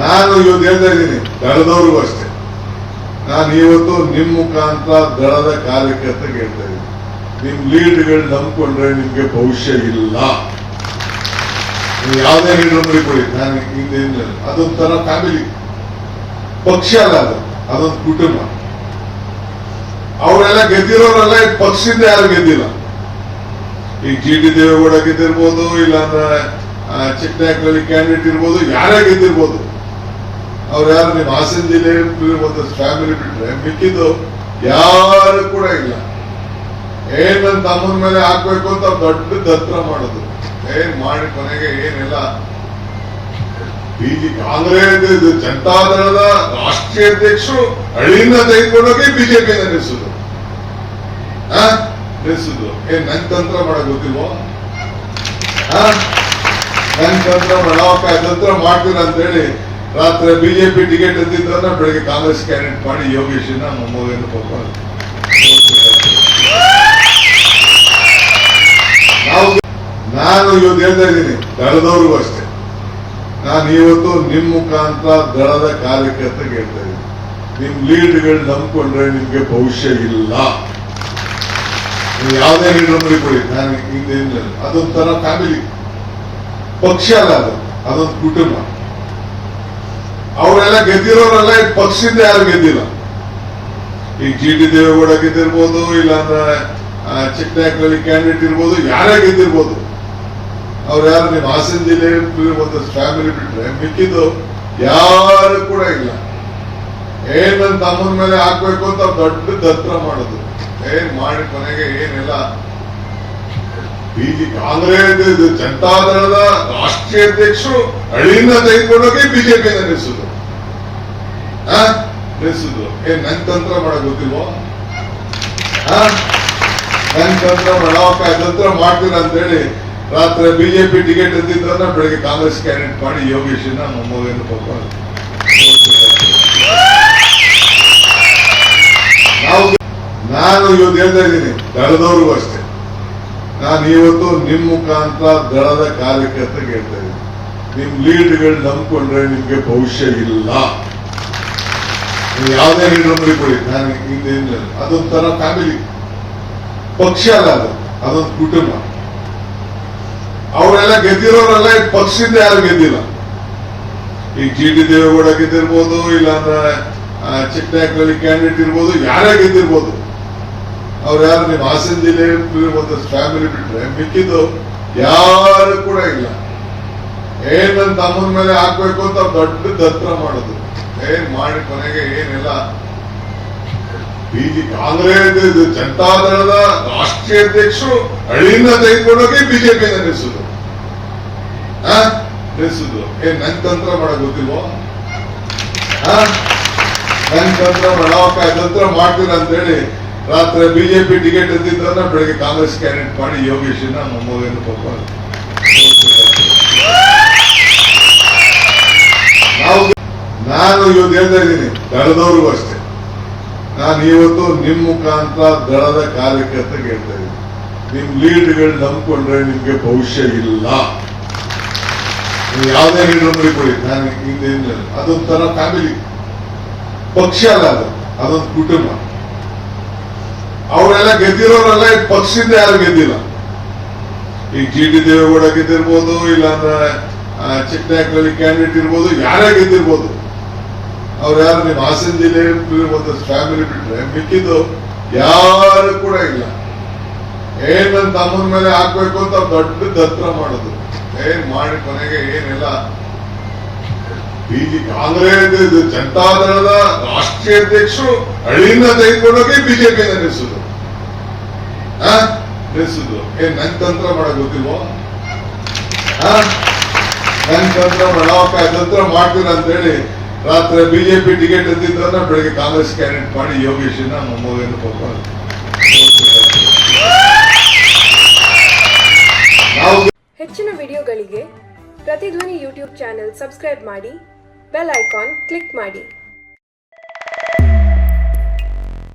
ನಾನು ಇವತ್ತು ಹೇಳ್ತಾ ಇದ್ದೀನಿ, ದಳದವ್ರಿಗೂ ಅಷ್ಟೇ. ನಾನು ಇವತ್ತು ನಿಮ್ಮ ಮುಖಾಂತರ ದಳದ ಕಾರ್ಯಕರ್ತರಿಗೆ ಹೇಳ್ತಾ ಇದ್ದೀನಿ, ನಿಮ್ ಲೀಡ್ಗಳು ನಂಬ್ಕೊಂಡ್ರೆ ನಿಮ್ಗೆ ಭವಿಷ್ಯ ಇಲ್ಲ. ನೀವು ಯಾವುದೇ ಲೀಡರ್ ಕೊಡಿ, ನಾನು ಹಿಂದೆ ಅದೊಂಥರ ಫ್ಯಾಮಿಲಿ, ಪಕ್ಷ ಅಲ್ಲ ಅದು, ಅದೊಂದು ಕುಟುಂಬ. ಅವರೆಲ್ಲ ಗೆದ್ದಿರೋರೆಲ್ಲ ಪಕ್ಷದಿಂದ ಯಾರು ಗೆದ್ದಿಲ್ಲ. ಈಗ ಜಿ ಟಿ ದೇವೇಗೌಡ ಗೆದ್ದಿರ್ಬೋದು, ಇಲ್ಲಾಂದ್ರೆ ಚಿಕ್ಕನಾಯಕರಲ್ಲಿ ಕ್ಯಾಂಡಿಡೇಟ್ ಇರ್ಬೋದು, ಯಾರೇ ಗೆದ್ದಿರ್ಬೋದು. ಅವ್ರು ಯಾರು ನಿಮ್ಮ ಹಾಸನ ಜಿಲ್ಲೆ ಒಂದು ಫ್ಯಾಮಿಲಿ ಬಿಟ್ರೆ ಮಿಕ್ಕಿದ್ದು ಯಾರು ಕೂಡ ಇಲ್ಲ. ಏನ್ ನನ್ನ ತಮ್ಮನ ಮೇಲೆ ಹಾಕ್ಬೇಕು ಅಂತ ದೊಡ್ಡ ದತ್ರ ಮಾಡೋದು, ಏನ್ ಮಾಡಿ ಕೊನೆಗೆ ಏನೆಲ್ಲ ಕಾಂಗ್ರೆಸ್ ಜನತಾದಳದ ರಾಷ್ಟ್ರೀಯ ಅಧ್ಯಕ್ಷರು ಹಳ್ಳಿಯಿಂದ ತೆಗೆದುಕೊಂಡೋಗಿ ಬಿಜೆಪಿಯಿಂದ ನಿಲ್ಲಿಸುದು. ಏನ್ ನನ್ ತಂತ್ರ ಮಾಡಕ್ ಗೊತ್ತಿಲ್ವೋ? ನನ್ ತಂತ್ರ ಮಾಡ್ತೀರ ಅಂತ ಹೇಳಿ ರಾತ್ರಿ ಬಿಜೆಪಿ ಟಿಕೆಟ್ ಎದ್ದಿದ್ದನ್ನ ಬೆಳಗ್ಗೆ ಕಾಂಗ್ರೆಸ್ ಕ್ಯಾಂಡಿಡೇಟ್ ಮಾಡಿ ಯೋಗೇಶನ್ನ ಮೊಮ್ಮಗನ್ನು ಪಡ್ಕೊಂಡು ನಾನು ಇವತ್ತು ಹೇಳ್ತಾ ಇದ್ದೀನಿ, ದಳದವ್ರಿಗೂ ಅಷ್ಟೇ. ನಾನು ಇವತ್ತು ನಿಮ್ಮ ಮುಖಾಂತರ ದಳದ ಕಾರ್ಯಕರ್ತರಿಗೆ ಹೇಳ್ತಾ ಇದ್ದೀನಿ, ನಿಮ್ ಲೀಡ್ಗಳು ನಂಬ್ಕೊಂಡ್ರೆ ನಿಮ್ಗೆ ಭವಿಷ್ಯ ಇಲ್ಲ. ನೀವು ಯಾವುದೇ ಲೀಡರ್ ಕೊಡಿ, ನಾನು ಹಿಂದೆ ಅದೊಂಥರ ಫ್ಯಾಮಿಲಿ, ಪಕ್ಷ ಅಲ್ಲ ಅದು, ಅದೊಂದು ಕುಟುಂಬ. ಅವರೆಲ್ಲ ಗೆದ್ದಿರೋರೆಲ್ಲ ಪಕ್ಷದಿಂದ ಯಾರು ಗೆದ್ದಿಲ್ಲ. ಈಗ ಜಿ ಟಿ ದೇವೇಗೌಡ ಗೆದ್ದಿರ್ಬೋದು, ಇಲ್ಲಾಂದ್ರೆ ಚಿಕ್ಕನಾಯಕರಲ್ಲಿ ಕ್ಯಾಂಡಿಡೇಟ್ ಇರ್ಬೋದು, ಯಾರೇ ಗೆದ್ದಿರ್ಬೋದು. ಅವ್ರು ಯಾರು ನಿಮ್ಮ ಹಾಸನ ಜಿಲ್ಲೆ ಒಂದು ಫ್ಯಾಮಿಲಿ ಬಿಟ್ರೆ ಮಿಕ್ಕಿದ್ದು ಯಾರು ಕೂಡ ಇಲ್ಲ. ಏನ್ ನನ್ನ ತಮ್ಮನ ಮೇಲೆ ಹಾಕ್ಬೇಕು ಅಂತ ದೊಡ್ಡ ದತ್ರ ಮಾಡೋದು, ಏನ್ ಮಾಡಿ ಕೊನೆಗೆ ಏನೆಲ್ಲ ಕಾಂಗ್ರೆಸ್ ಜನತಾದಳದ ರಾಷ್ಟ್ರೀಯ ಅಧ್ಯಕ್ಷರು ಹಳ್ಳಿಯಿಂದ ತೆಗೆದುಕೊಂಡೋಗಿ ಬಿಜೆಪಿಯಿಂದ ನಿಲ್ಲಿಸುದು. ಏನ್ ನನ್ ತಂತ್ರ ಮಾಡಕ್ ಗೊತ್ತಿಲ್ವೋ? ನನ್ ತಂತ್ರ ಮಾಡ್ತೀರ ಅಂತ ಹೇಳಿ ರಾತ್ರಿ ಬಿಜೆಪಿ ಟಿಕೆಟ್ ಎದ್ದಿದ್ದನ್ನ ಬೆಳಗ್ಗೆ ಕಾಂಗ್ರೆಸ್ ಕ್ಯಾಂಡಿಡೇಟ್ ಮಾಡಿ ಯೋಗೇಶನ್ನ ಮೊಮ್ಮಗನ್ನು ಪಡ್ಕೊಂಡು ನಾನು ಇವತ್ತು ಹೇಳ್ತಾ ಇದ್ದೀನಿ, ದಳದವ್ರಿಗೂ ಅಷ್ಟೇ. ನಾನು ಇವತ್ತು ನಿಮ್ಮ ಮುಖಾಂತರ ದಳದ ಕಾರ್ಯಕರ್ತರಿಗೆ ಹೇಳ್ತಾ ಇದ್ದೀನಿ, ನಿಮ್ ಲೀಡ್ಗಳು ನಂಬ್ಕೊಂಡ್ರೆ ನಿಮ್ಗೆ ಭವಿಷ್ಯ ಇಲ್ಲ. ನೀವು ಯಾವುದೇ ಲೀಡರ್ ಕೊಡಿ, ನಾನು ಹಿಂದೆ ಅದೊಂಥರ ಫ್ಯಾಮಿಲಿ, ಪಕ್ಷ ಅಲ್ಲ ಅದು, ಅದೊಂದು ಕುಟುಂಬ. ಅವರೆಲ್ಲ ಗೆದ್ದಿರೋರೆಲ್ಲ ಪಕ್ಷದಿಂದ ಯಾರು ಗೆದ್ದಿಲ್ಲ. ಈಗ ಜಿ ಟಿ ದೇವೇಗೌಡ ಗೆದ್ದಿರ್ಬೋದು, ಇಲ್ಲಾಂದ್ರೆ ಚಿಕ್ಕನಾಯಕರಲ್ಲಿ ಕ್ಯಾಂಡಿಡೇಟ್ ಇರ್ಬೋದು, ಯಾರೇ ಗೆದ್ದಿರ್ಬೋದು. ಅವ್ರು ಯಾರು ನಿಮ್ಮ ಹಾಸನ ಜಿಲ್ಲೆ ಒಂದು ಫ್ಯಾಮಿಲಿ ಬಿಟ್ರೆ ಮಿಕ್ಕಿದ್ದು ಯಾರು ಕೂಡ ಇಲ್ಲ. ಏನ್ ನನ್ನ ತಮ್ಮನ ಮೇಲೆ ಹಾಕ್ಬೇಕು ಅಂತ ದೊಡ್ಡ ದತ್ರ ಮಾಡೋದು, ಏನ್ ಮಾಡಿ ಕೊನೆಗೆ ಏನೆಲ್ಲ ಕಾಂಗ್ರೆಸ್ ಜನತಾದಳದ ರಾಷ್ಟ್ರೀಯ ಅಧ್ಯಕ್ಷರು ಹಳ್ಳಿಯಿಂದ ತೆಗೆದುಕೊಂಡೋಗಿ ಬಿಜೆಪಿಯಿಂದ ನಿಲ್ಲಿಸುದು. ಏನ್ ನನ್ ತಂತ್ರ ಮಾಡಕ್ ಗೊತ್ತಿಲ್ವೋ? ನನ್ ತಂತ್ರ ಮಾಡ್ತೀರ ಅಂತ ಹೇಳಿ ರಾತ್ರಿ ಬಿಜೆಪಿ ಟಿಕೆಟ್ ಎದ್ದಿದ್ದನ್ನ ಬೆಳಗ್ಗೆ ಕಾಂಗ್ರೆಸ್ ಕ್ಯಾಂಡಿಡೇಟ್ ಮಾಡಿ ಯೋಗೇಶನ್ನ ಮೊಮ್ಮಗನ್ನು ಪಡ್ಕೊಂಡು ನಾನು ಇವತ್ತು ಹೇಳ್ತಾ ಇದ್ದೀನಿ, ದಳದವ್ರಿಗೂ ಅಷ್ಟೇ. ನಾನು ಇವತ್ತು ನಿಮ್ಮ ಮುಖಾಂತರ ದಳದ ಕಾರ್ಯಕರ್ತರಿಗೆ ಹೇಳ್ತಾ ಇದ್ದೀನಿ, ನಿಮ್ ಲೀಡ್ಗಳು ನಂಬ್ಕೊಂಡ್ರೆ ನಿಮ್ಗೆ ಭವಿಷ್ಯ ಇಲ್ಲ. ನೀವು ಯಾವುದೇ ಲೀಡರ್ ಕೊಡಿ, ನಾನು ಹಿಂದೆ ಅದೊಂಥರ ಫ್ಯಾಮಿಲಿ, ಪಕ್ಷ ಅಲ್ಲ ಅದು, ಅದೊಂದು ಕುಟುಂಬ. ಅವರೆಲ್ಲ ಗೆದ್ದಿರೋರೆಲ್ಲ ಪಕ್ಷದಿಂದ ಯಾರು ಗೆದ್ದಿಲ್ಲ. ಈಗ ಜಿ ಟಿ ದೇವೇಗೌಡ ಗೆದ್ದಿರ್ಬೋದು, ಇಲ್ಲಾಂದ್ರೆ ಚಿಕ್ಕನಾಯಕರಲ್ಲಿ ಕ್ಯಾಂಡಿಡೇಟ್ ಇರ್ಬೋದು, ಯಾರೇ ಗೆದ್ದಿರ್ಬೋದು. ಅವ್ರು ಯಾರು ನಿಮ್ಮ ಹಾಸನ ಜಿಲ್ಲೆ ಒಂದು ಫ್ಯಾಮಿಲಿ ಬಿಟ್ರೆ ಮಿಕ್ಕಿದ್ದು ಯಾರು ಕೂಡ ಇಲ್ಲ. ಏನ್ ನನ್ನ ತಮ್ಮನ ಮೇಲೆ ಹಾಕ್ಬೇಕು ಅಂತ ದೊಡ್ಡ ದತ್ರ ಮಾಡೋದು, ಏನ್ ಮಾಡಿ ಕೊನೆಗೆ ಏನೆಲ್ಲ ಕಾಂಗ್ರೆಸ್ ಜನತಾದಳದ ರಾಷ್ಟ್ರೀಯ ಅಧ್ಯಕ್ಷರು ಹಳ್ಳಿಯಿಂದ ತೆಗೆದುಕೊಂಡೋಗಿ ಬಿಜೆಪಿಯಿಂದ ನಿಲ್ಲಿಸುದು. ಏನ್ ನನ್ ತಂತ್ರ ಮಾಡಕ್ ಗೊತ್ತಿಲ್ವೋ? ನನ್ ತಂತ್ರ ಮಾಡ್ತೀರ ಅಂತ ಹೇಳಿ ರಾತ್ರಿ ಬಿಜೆಪಿ ಟಿಕೆಟ್ ಎದ್ದಿದ್ದನ್ನ ಬೆಳಗ್ಗೆ ಕಾಂಗ್ರೆಸ್ ಕ್ಯಾಂಡಿಡೇಟ್ ಮಾಡಿ ಯೋಗೇಶನ್ನ ಮೊಮ್ಮಗನ್ನು ಪಡ್ಕೊಂಡು ಹೆಚ್ಚಿನ ವಿಡಿಯೋಗಳಿಗೆ ಪ್ರತಿಧ್ವನಿ ಯೂಟ್ಯೂಬ್ ಚಾನೆಲ್ ಸಬ್ಸ್ಕ್ರೈಬ್ ಮಾಡಿ, ಬೆಲ್ ಐಕಾನ್ ಕ್ಲಿಕ್ ಮಾಡಿ.